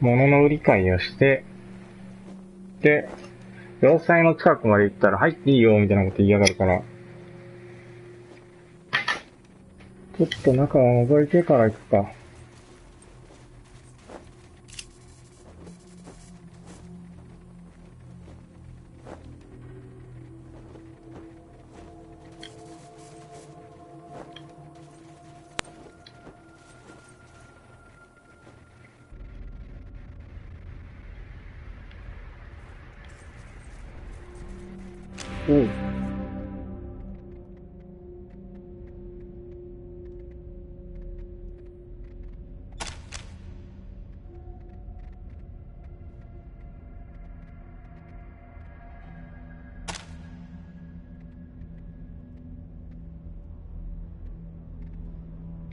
物の売り買いをして、で、要塞の近くまで行ったら入っていいよみたいなこと言いやがるから、ちょっと中を覗いてから行くか。おう。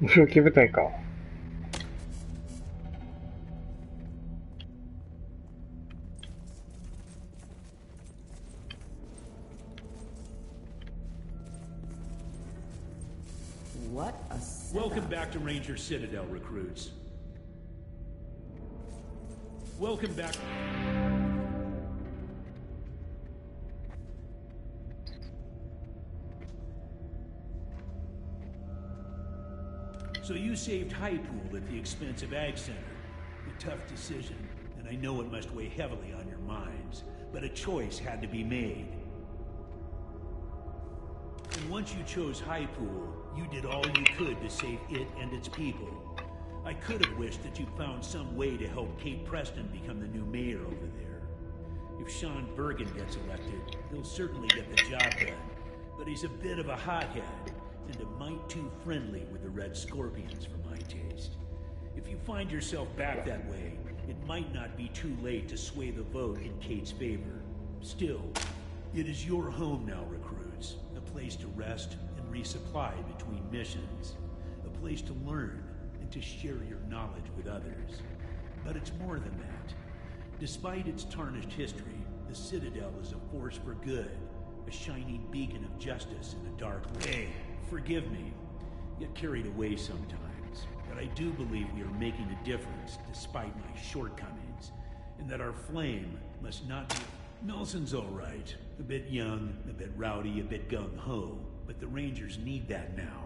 後期部隊か。Welcome back to Ranger Citadel, recruits. Welcome back. So you saved High Pool at the expense of Ag Center. A tough decision, and I know it must weigh heavily on your minds, but a choice had to be made. And once you chose High Pool, you did all you could to save it and its people. I could have wished that you found some way to help Kate Preston become the new mayor over there. If Sean Bergen gets elected, he'll certainly get the job done. But he's a bit of a hothead, and a mite too friendly with the Red Scorpions for my taste. If you find yourself back that way, it might not be too late to sway the vote in Kate's favor. Still, it is your home now, recruits. A place to rest and resupply between missions. A place to learn and to share your knowledge with others. But it's more than that. Despite its tarnished history, the Citadel is a force for good. A shining beacon of justice in a dark world. Hey, forgive me. Get carried away sometimes. But I do believe we are making a difference despite my shortcomings. And that our flame must not be... Nelson's all right. A bit young, a bit rowdy, a bit gung-ho. But the Rangers need that now.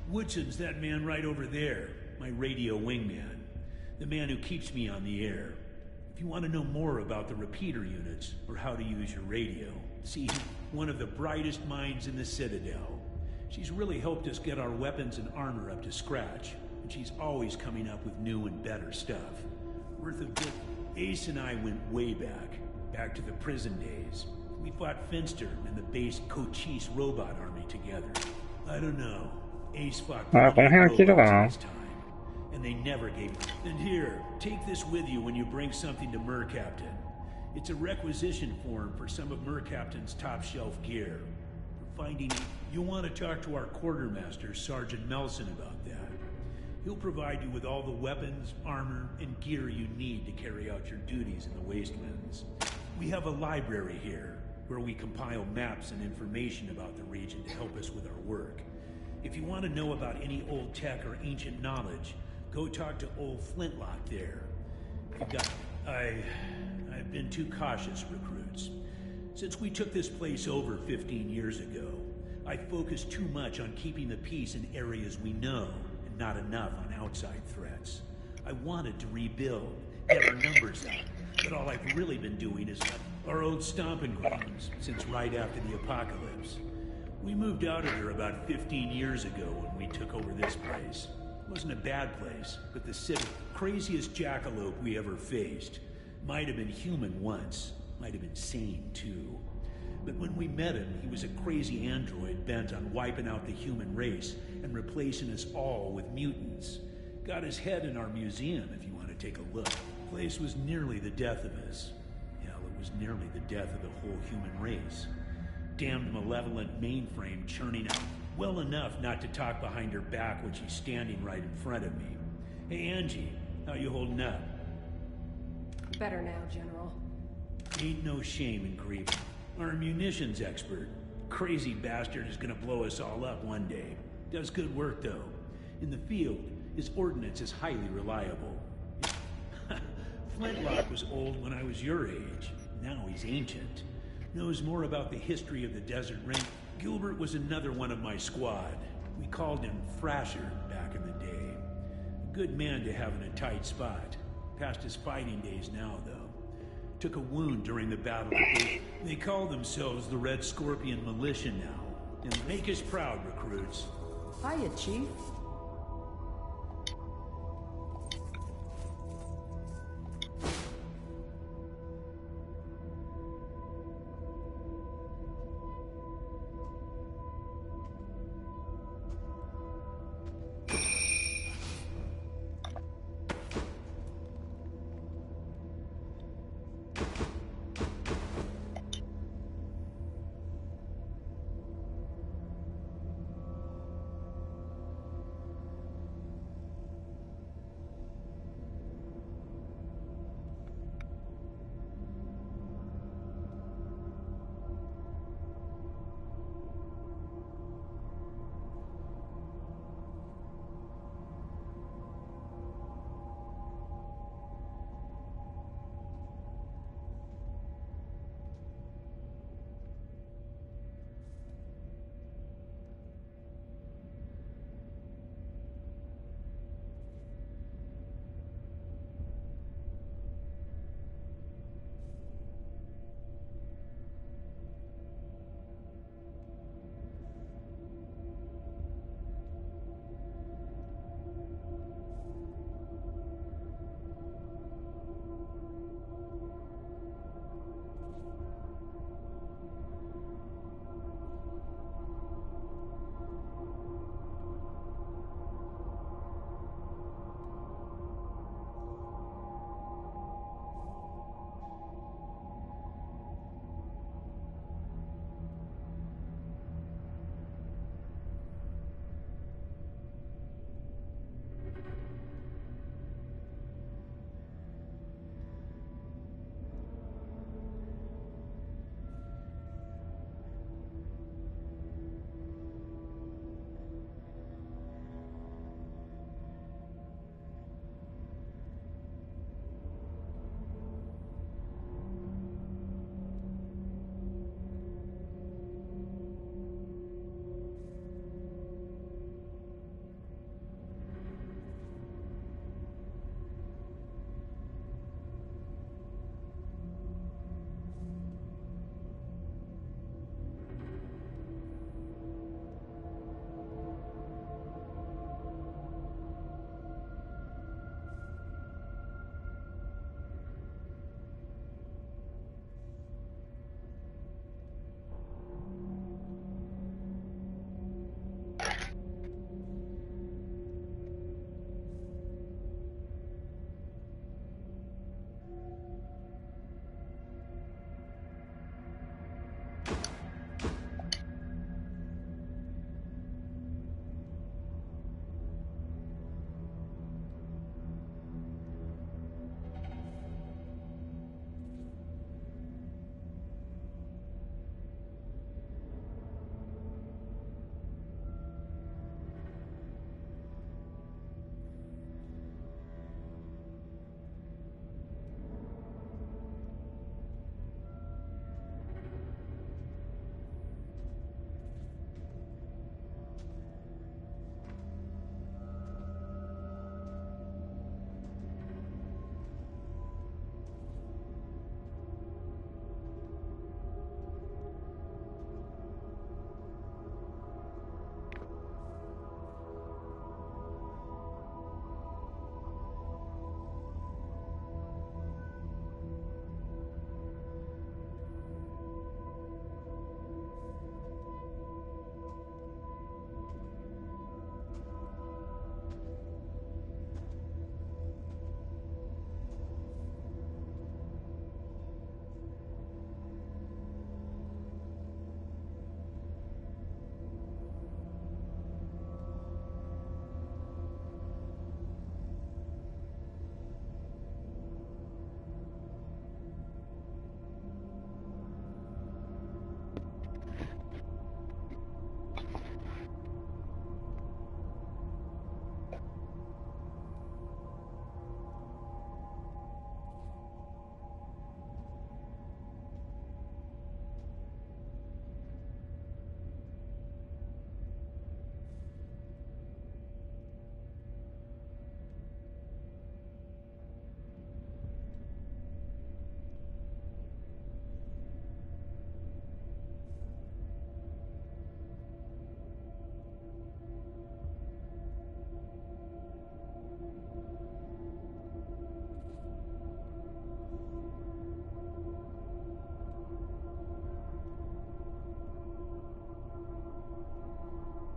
Woodson's that man right over there. My radio wingman. The man who keeps me on the air. If you want to know more about the repeater units, or how to use your radio, see, one of the brightest minds in the Citadel. She's really helped us get our weapons and armor up to scratch, and she's always coming up with new and better stuff. Worth a bit. Ace and I went way back to the prison days. We fought Finster and the base Cochise robot army together. I don't know. Ace fought robots this time, and they never gave up. And here, take this with you when you bring something to Mercaptain. It's a requisition form for some of Mercaptain's top-shelf gear. For finding it, you'll want to talk to our quartermaster, Sergeant Melson, about that. He'll provide you with all the weapons, armor, and gear you need to carry out your duties in the Wastelands. We have a library here, where we compile maps and information about the region to help us with our work. If you want to know about any old tech or ancient knowledge, go talk to old Flintlock there. I've been too cautious, recruits. Since we took this place over 15 years ago, I focused too much on keeping the peace in areas we know, and not enough on outside threats. I wanted to rebuild, get our numbers up, but all I've really been doing is our old stomping grounds since right after the apocalypse. We moved out of here about 15 years ago when we took over this place. It wasn't a bad place, but the city, craziest jackalope we ever faced. Might have been human once, might have been sane too. But when we met him, he was a crazy android bent on wiping out the human race and replacing us all with mutants. Got his head in our museum if you want to take a look. The place was nearly the death of us. Hell, it was nearly the death of the whole human race. Damned malevolent mainframe churning out well enough not to talk behind her back when she's standing right in front of me. Hey, Angie, how you holding up? Better now, General. Ain't no shame in grieving. Our munitions expert. Crazy bastard is gonna blow us all up one day. Does good work, though. In the field, his ordnance is highly reliable. Flintlock was old when I was your age. Now he's ancient. Knows more about the history of the Desert Ring. Gilbert was another one of my squad. We called him Thrasher back in the day. A good man to have in a tight spot. Past his fighting days now, though. Took a wound during the battle. They call themselves the Red Scorpion Militia now. And make us proud, recruits. Hiya, Chief.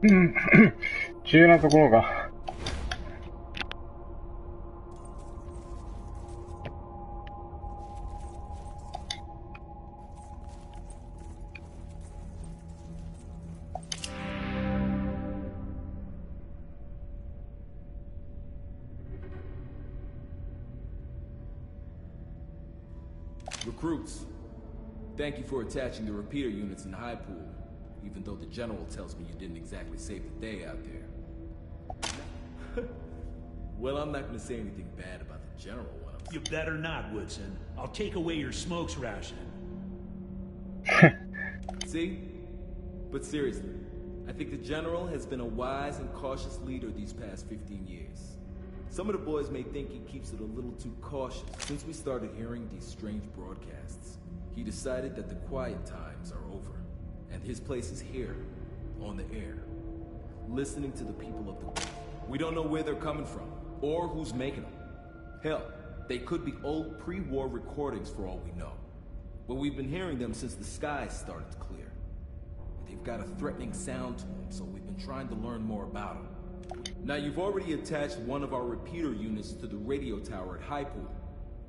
うん。重要なところが。Recruits, thank you for attaching the repeater units in High Pool, even though the General tells me you didn't exactly save the day out there. Well, I'm not gonna say anything bad about the General when I'm... You better not, Woodson. I'll take away your smokes ration. See? But seriously, I think the General has been a wise and cautious leader these past 15 years. Some of the boys may think he keeps it a little too cautious. Since we started hearing these strange broadcasts, he decided that the quiet times are over, and his place is here, on the air, listening to the people of the world. We don't know where they're coming from, or who's making them. Hell, they could be old pre-war recordings for all we know. But we've been hearing them since the skies started to clear. They've got a threatening sound to them, so we've been trying to learn more about them. Now, you've already attached one of our repeater units to the radio tower at High Pool.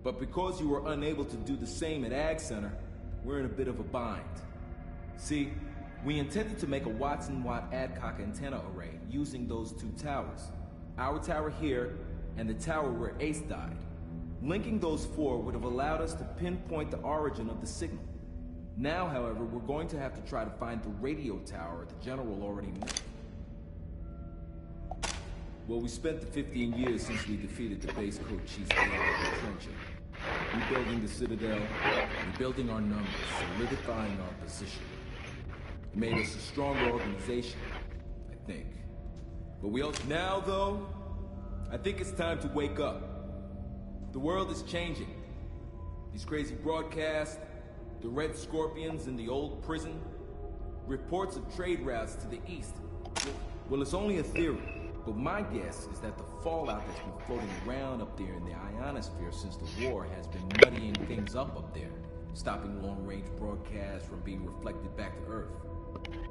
But because you were unable to do the same at Ag Center, we're in a bit of a bind. See, we intended to make a Watson-Watt Adcock antenna array using those two towers. Our tower here, and the tower where Ace died. Linking those four would have allowed us to pinpoint the origin of the signal. Now, however, we're going to have to try to find the radio tower the General already made. Well, we spent the 15 years since we defeated the base code chief's retrenching, rebuilding the Citadel, rebuilding our numbers, solidifying our position. It made us a stronger organization, I think. But we also... Now, though, I think it's time to wake up. The world is changing. These crazy broadcasts, the Red Scorpions in the old prison, reports of trade routes to the east. Well, it's only a theory. But my guess is that the fallout that's been floating around up there in the ionosphere since the war has been muddying things up there, stopping long-range broadcasts from being reflected back to Earth.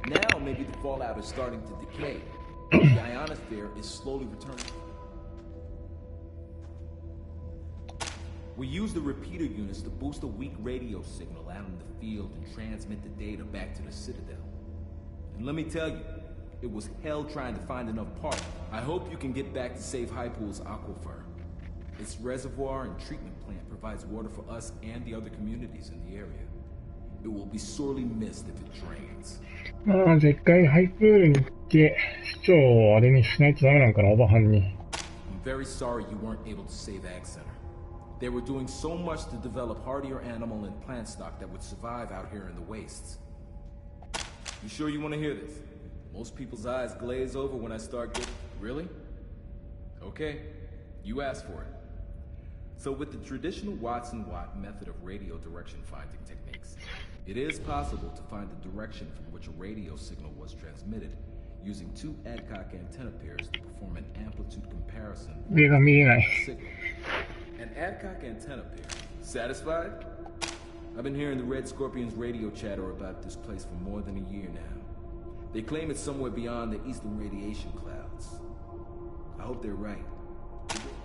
Now maybe the fallout is starting to decay. The ionosphere is slowly returning. We use the repeater units to boost a weak radio signal out in the field and transmit the data back to the Citadel. And let me tell you, it was hell trying to find enough parts. I hope you can get back to save High Pool's aquifer. Its reservoir and treatment plant provides water for us and the other communities in the area. It will be sorely missed if it drains. まあ、絶対ハイプールに行って、市長をあれにしないとダメなんかな、おばはんに。I'm very sorry you weren't able to save Ag Center. They were doing so much to develop hardier animal and plant stock that would survive out here in the wastes. You sure you want to hear this? Most people's eyes glaze over when I start getting... Really? Okay, you asked for it. So with the traditional Watson-Watt method of radio direction finding techniques, it is possible to find the direction from which a radio signal was transmitted using two Adcock antenna pairs to perform an amplitude comparison. 上が見えない。 An Adcock antenna pair. Satisfied? I've been hearing the Red Scorpions radio chatter about this place for more than a year now. They claim it's somewhere beyond the eastern radiation clouds. I hope they're right.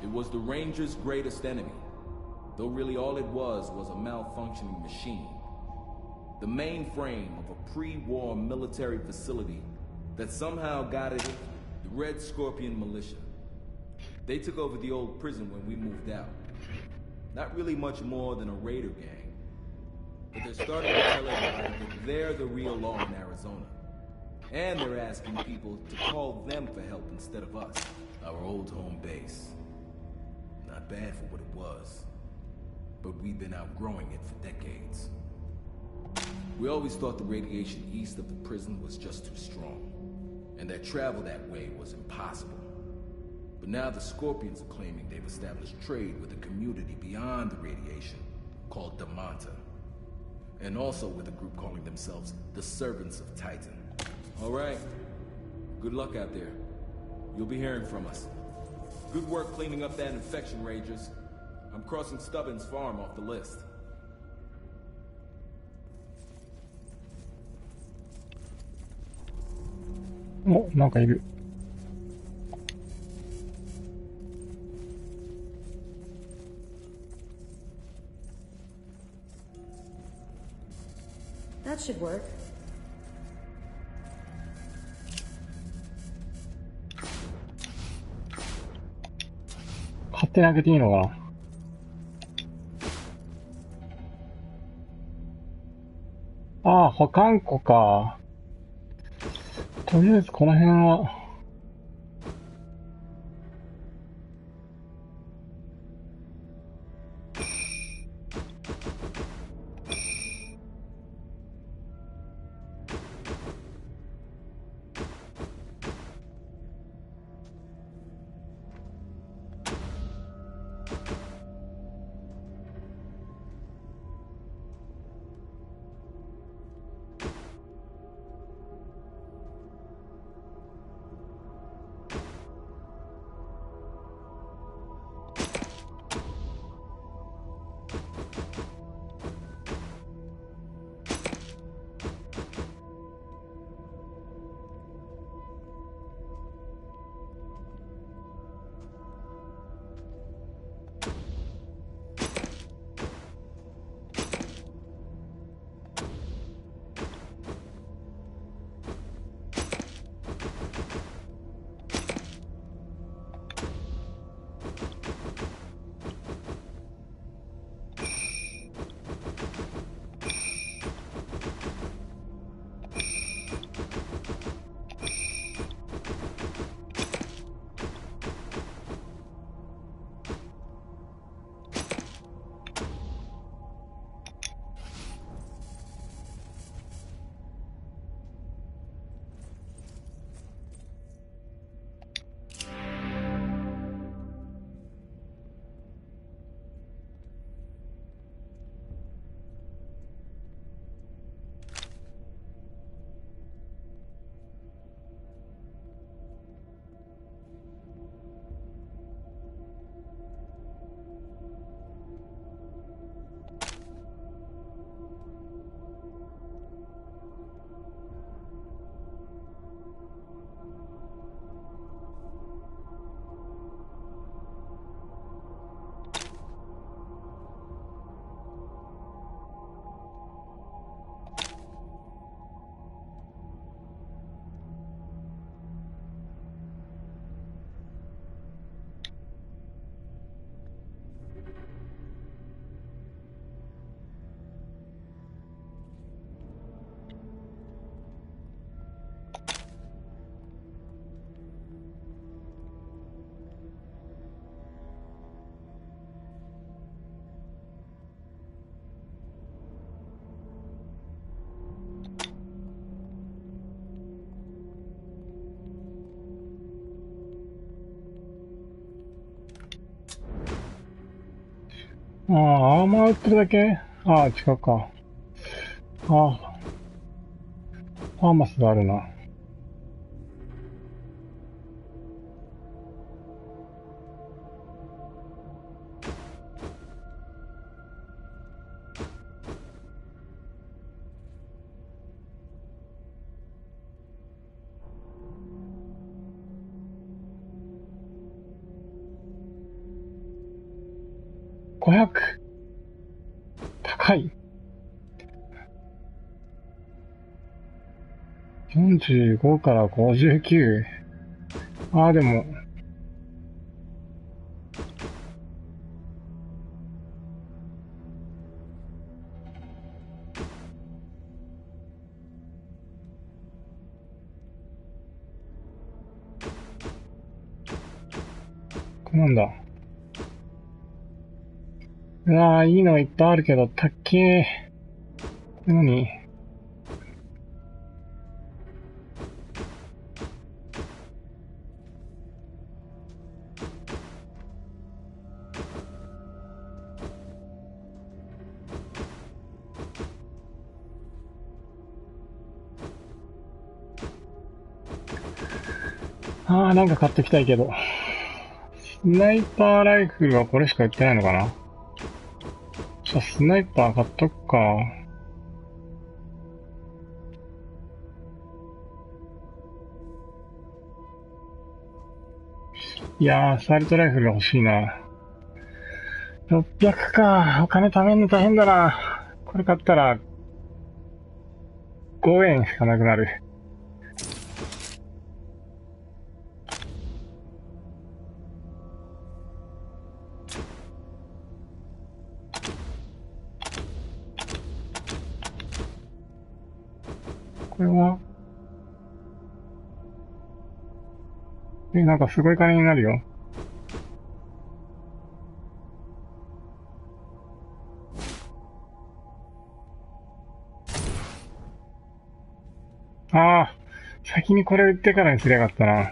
It was the Rangers' greatest enemy, though really all it was a malfunctioning machine. The mainframe of a pre-war military facility that somehow got it, the Red Scorpion militia. They took over the old prison when we moved out. Not really much more than a raider gang. But they're starting to tell everybody that they're the real law in Arizona. And they're asking people to call them for help instead of us. Our old home base. Not bad for what it was. But we've been outgrowing it for decades. We always thought the radiation east of the prison was just too strong. And that travel that way was impossible. But now the Scorpions are claiming they've established trade with a community beyond the radiation called Damanta. And also with a group calling themselves the Servants of Titan. All right. Good luck out there. You'll be hearing from us. Good work cleaning up that infection, Rangers. I'm crossing Stubbins Farm off the list. お、なんかいる。That should work. 勝手に開けていいのかな。ああ、保管庫か。とりあえずこの辺は。ああ、アーマー売ってるだけ。ああ、違うか。ああ、ファーマスがあるな。500。高い。45から59。ああ、でも。なんだ。うわー、いいのいっぱいあるけど、たっけー。何？あー、なんか買ってきたいけど。スナイパーライフルはこれしか売ってないのかな？じゃあ、スナイパー買っとくか。いやー、サルトライフルが欲しいな。600か。お金貯めるの大変だな。これ買ったら、5円しかなくなる。これはなんかすごい金になるよ。ああ、先にこれ売ってからにすればよかったな。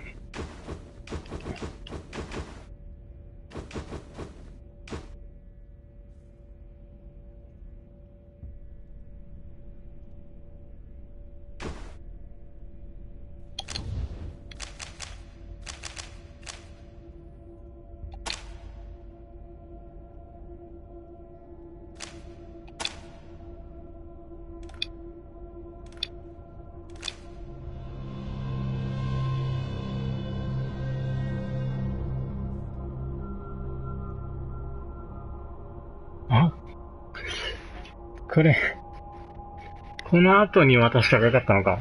あ、この後に渡したらよかったのか。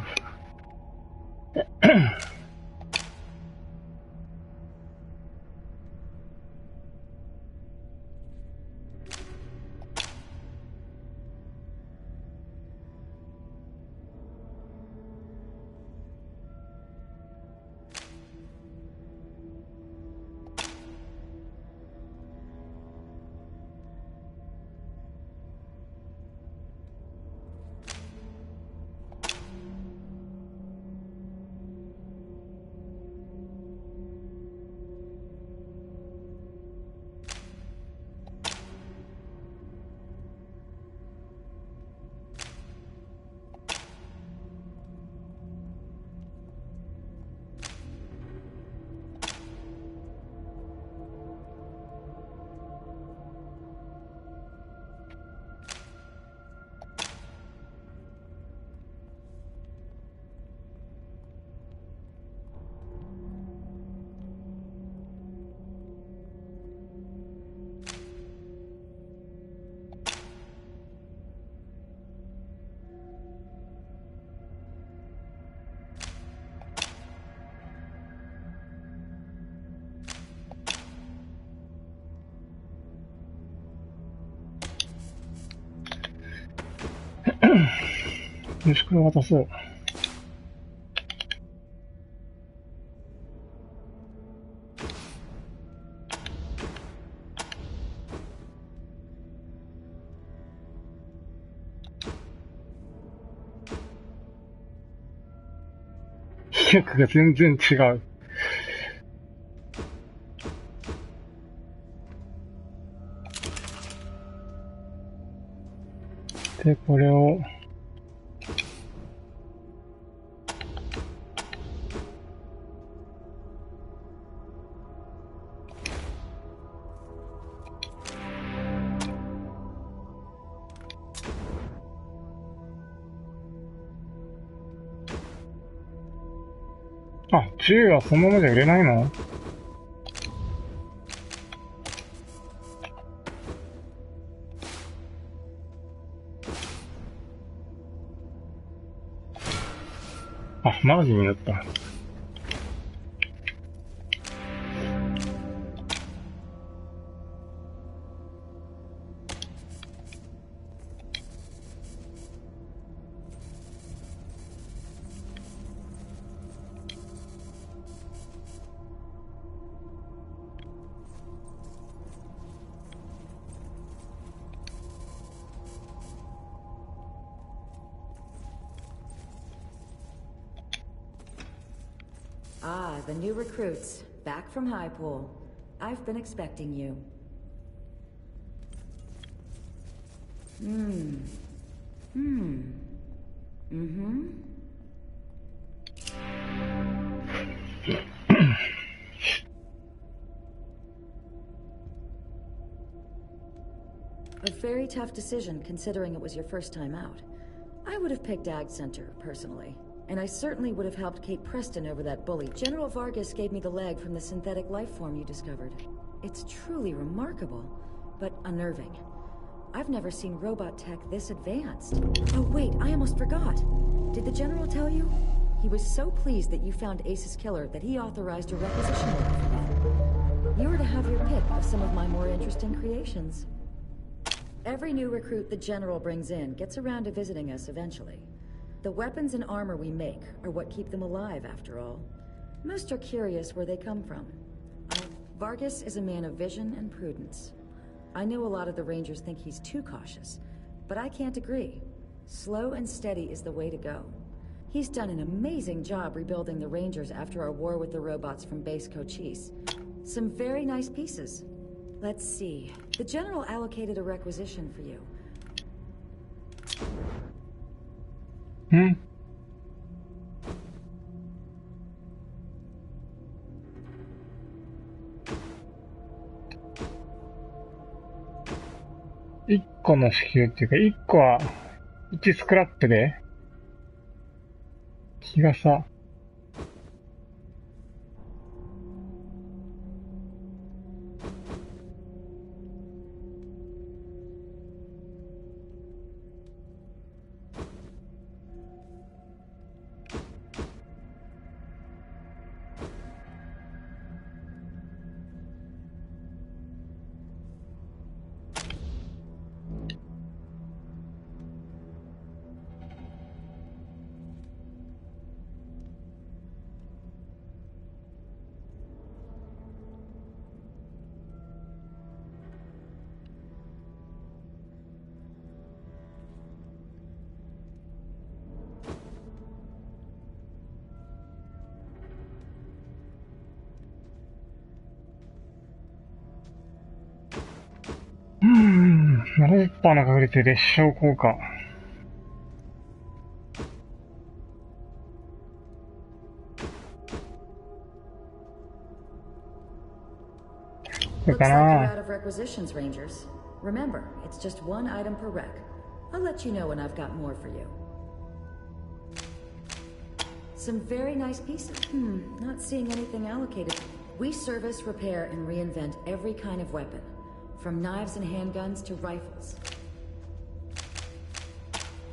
よし、これ渡そう。飛躍が全然違う。で、これを、あ、銃はそのままじゃ売れないの？あ、マガジンになった。Ah, the new recruits, back from High Pool. I've been expecting you. A very tough decision considering it was your first time out. I would have picked Ag Center, personally. and I certainly would have helped Kate Preston over that bully. General Vargas gave me the leg from the synthetic life form you discovered. It's truly remarkable, but unnerving. I've never seen robot tech this advanced. Oh wait, I almost forgot. Did the General tell you? He was so pleased that you found Ace's killer that he authorized a requisition order for you. You were to have your pick of some of my more interesting creations. Every new recruit the General brings in gets around to visiting us eventually. The weapons and armor we make are what keep them alive, after all. Most are curious where they come from. Vargas is a man of vision and prudence. I know a lot of the Rangers think he's too cautious, but I can't agree. Slow and steady is the way to go. He's done an amazing job rebuilding the Rangers after our war with the robots from Base Cochise. Some very nice pieces. Let's see. The General allocated a requisition for you.1個の支給っていうか、1個は1スクラップで気がさ、70% の確率で列車効果。これ Looks か like you're な。 out of requisitions, Rangers. Remember, it's just one item per rec. I'll let you know when I've got more for you. Some very nice pieces. Not seeing anything allocated. We service, repair, and reinvent every kind of weapon. From knives and handguns to rifles.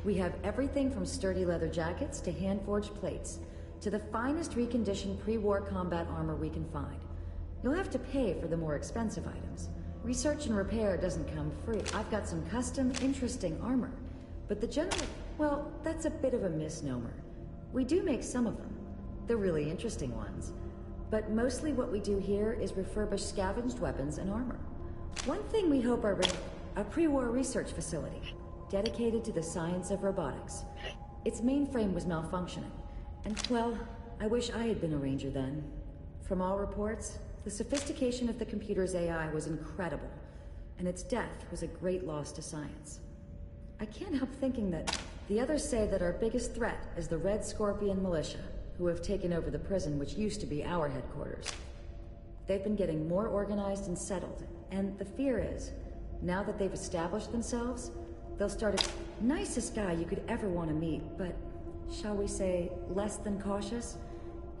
We have everything from sturdy leather jackets to hand-forged plates, to the finest reconditioned pre-war combat armor we can find. You'll have to pay for the more expensive items. Research and repair doesn't come free. I've got some custom, interesting armor. But the general, well, that's a bit of a misnomer. We do make some of them. The really interesting ones. But mostly what we do here is refurbish scavenged weapons and armor. One thing we hope are a pre-war research facility, dedicated to the science of robotics. Its mainframe was malfunctioning, and well, I wish I had been a Ranger then. From all reports, the sophistication of the computer's AI was incredible, and its death was a great loss to science. I can't help thinking that the others say that our biggest threat is the Red Scorpion militia, who have taken over the prison which used to be our headquarters. They've been getting more organized and settled, and the fear is, now that they've established themselves, they'll start a nicest guy you could ever want to meet, but, shall we say, less than cautious?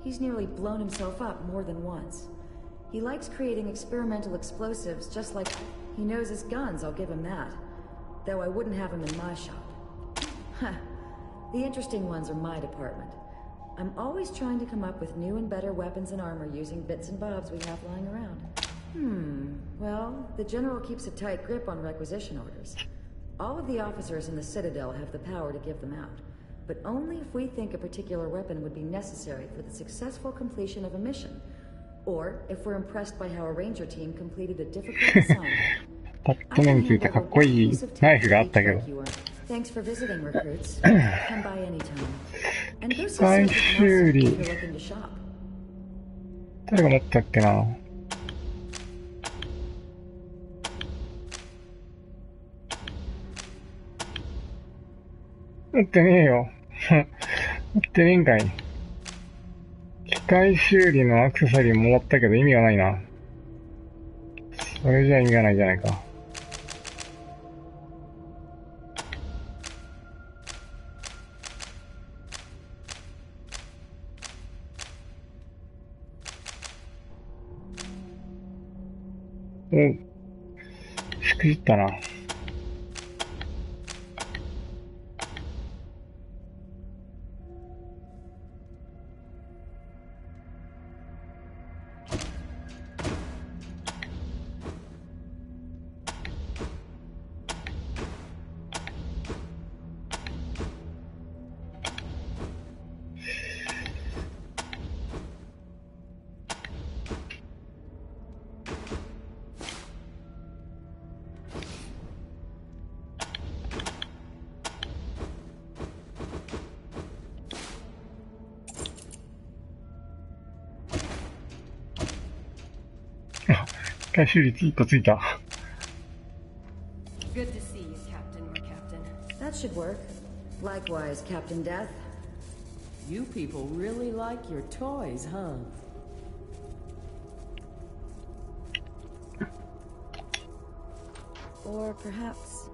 He's nearly blown himself up more than once. He likes creating experimental explosives just like... He knows his guns, I'll give him that. Though I wouldn't have him in my shop. Huh. The interesting ones are my department. I'm always trying to come up with new and better weapons and armor using bits and bobs we have lying around. Well, the General keeps a tight grip on requisition orders. All of the officers in the Citadel have the power to give them out, but only if we think a particular weapon would be necessary for the successful completion of a mission, or if we're impressed by how a Ranger team completed a difficult assignment. パッと目についたかっこいいナイフがあったけど。 Thanks for visiting, recruits. Come by anytime. And go see 機械 Sergeant 修 Nelson 理。 if you're looking to shop. 誰が持ったっけな。持ってねえよ。持ってねえんかい。機械修理のアクセサリーもらったけど意味がないな。それじゃ意味がないじゃないか。お、しくじったな。回収率1個ついた。Good to see you, Captain, my captain. That should work. Likewise, Captain Death. You people really like your toys, huh? Or perhaps...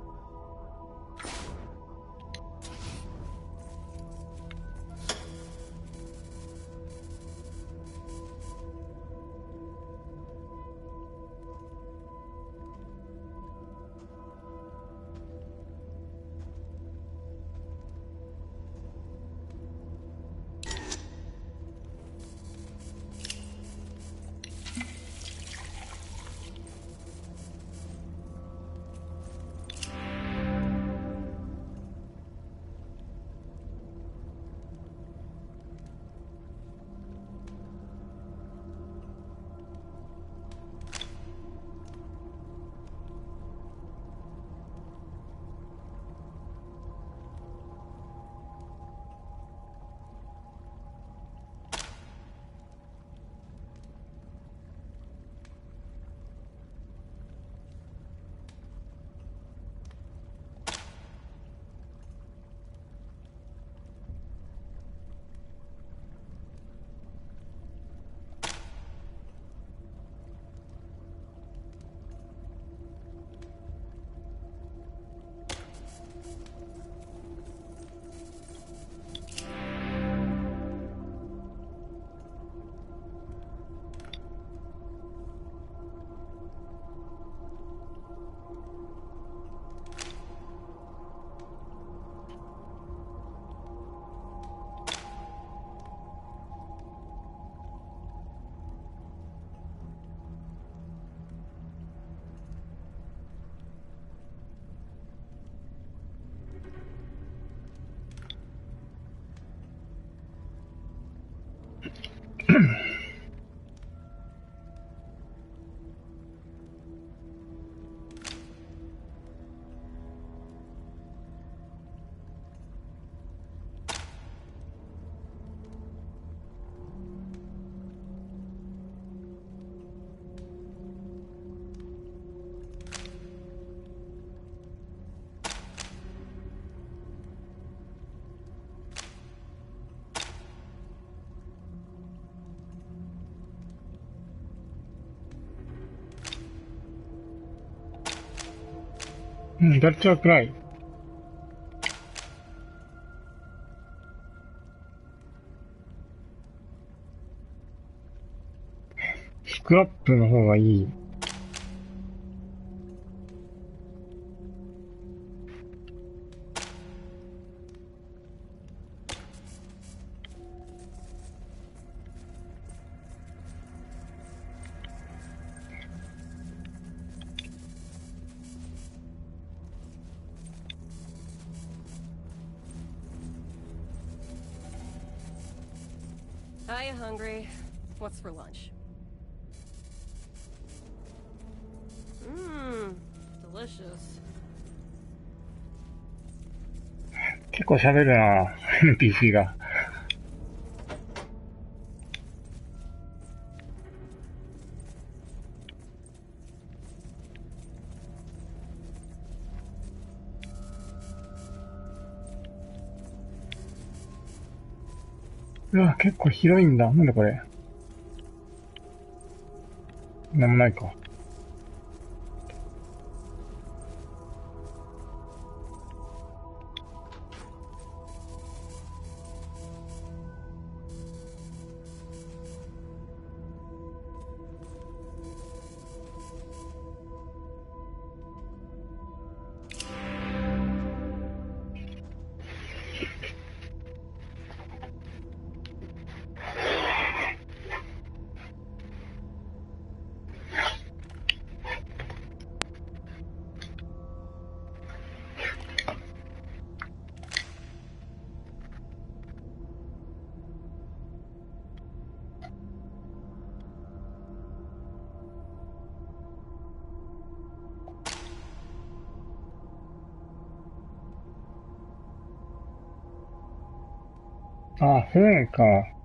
ガルチャーくらい。スクラップの方がいい。Are you hungry? What's for lunch? Delicious. 結構喋るな NPC が。うわ、結構広いんだ。なんだこれ。なんもないか。あ、本か。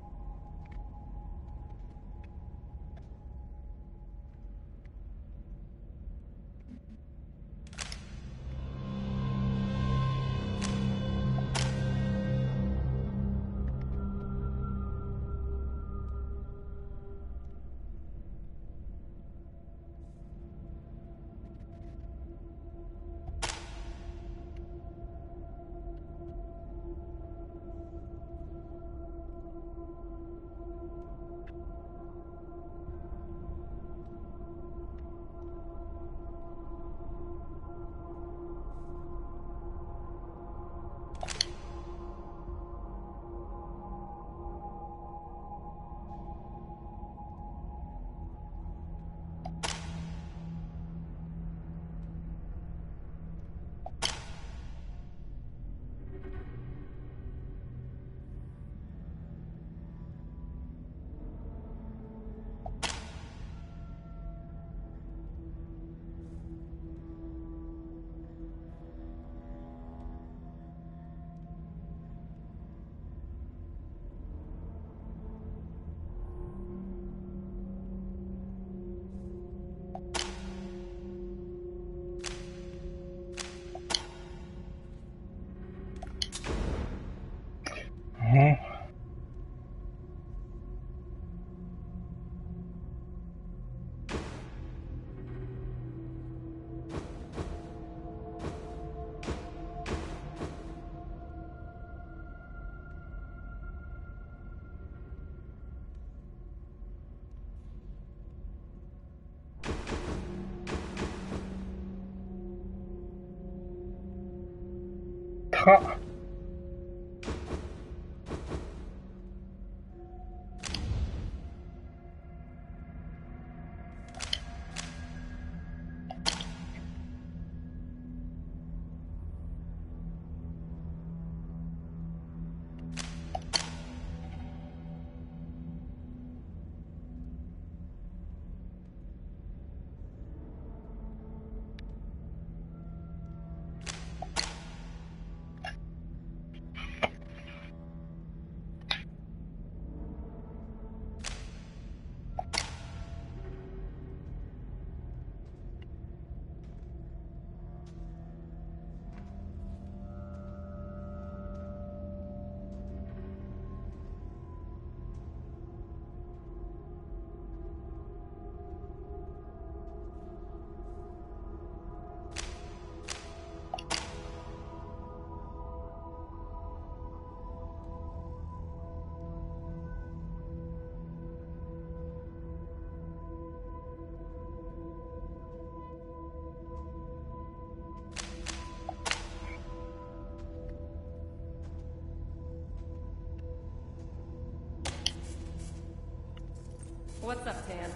た。What's up, Tan?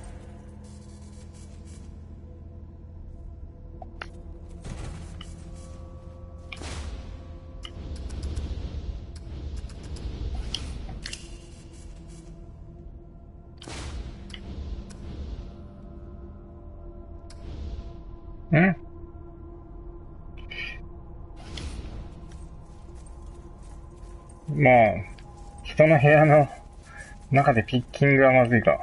まあ、人の部屋の中でピッキングはまずいか。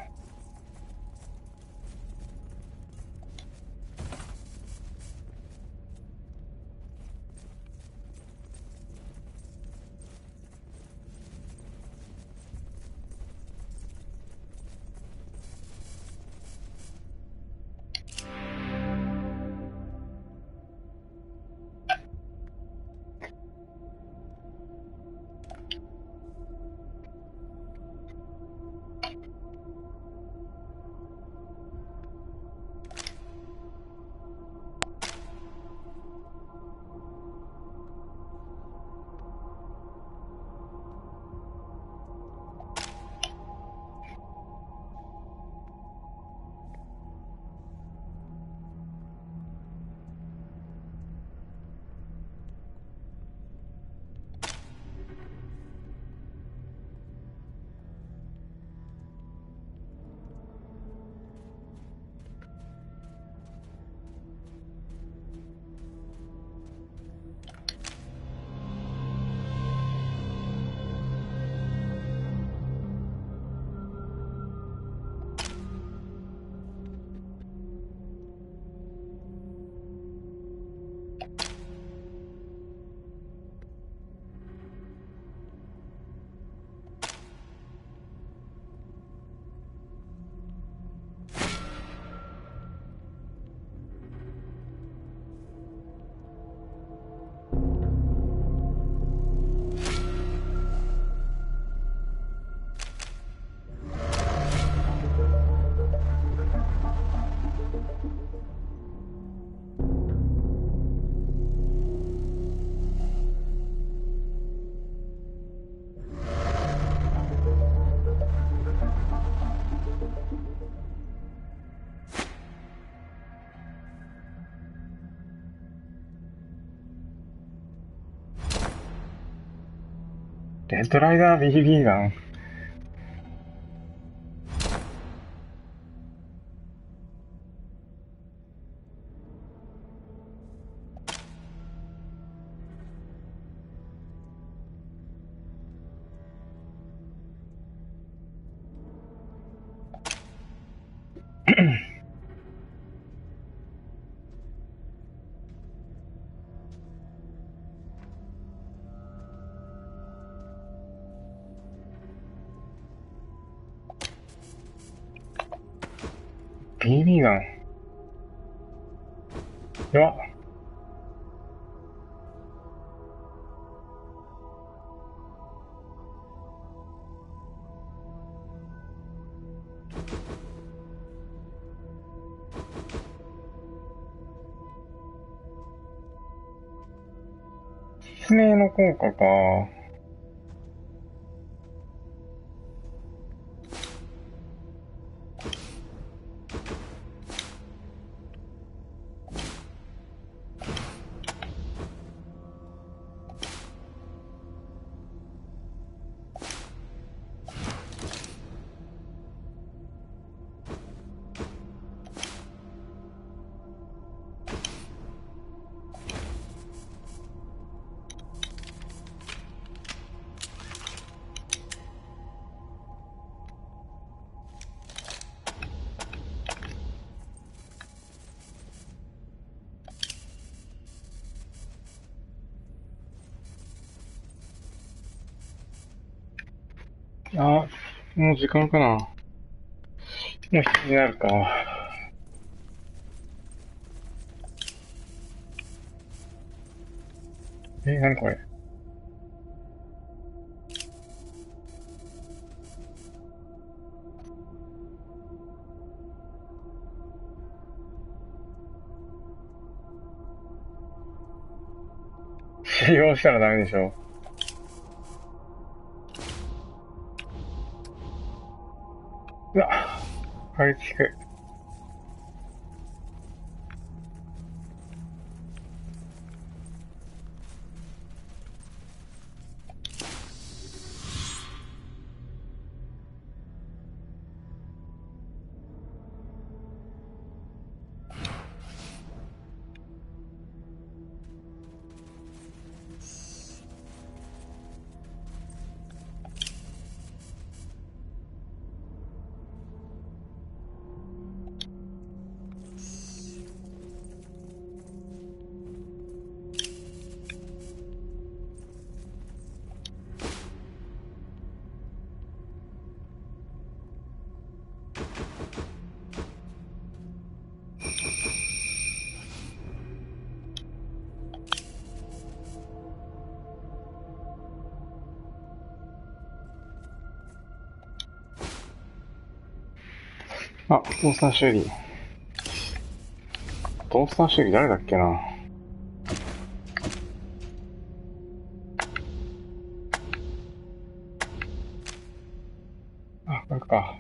デッドライダー BB ガン。BB ガン。弱っ。失明の効果か。あ、もう時間かな。もう7時になるか。何これ。使用したらダメでしょ。うわ、あいつく。あ、トースター修理。トースター修理誰だっけな。あ、これか。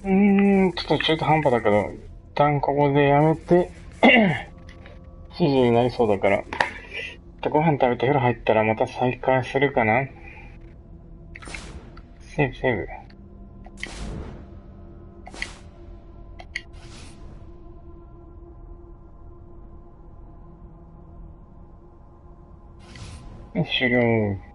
ん？ちょっと中途半端だけど、一旦ここでやめて、7時になりそうだから、とご飯食べて風呂入ったらまた再開するかな。セーブセーブ。終了。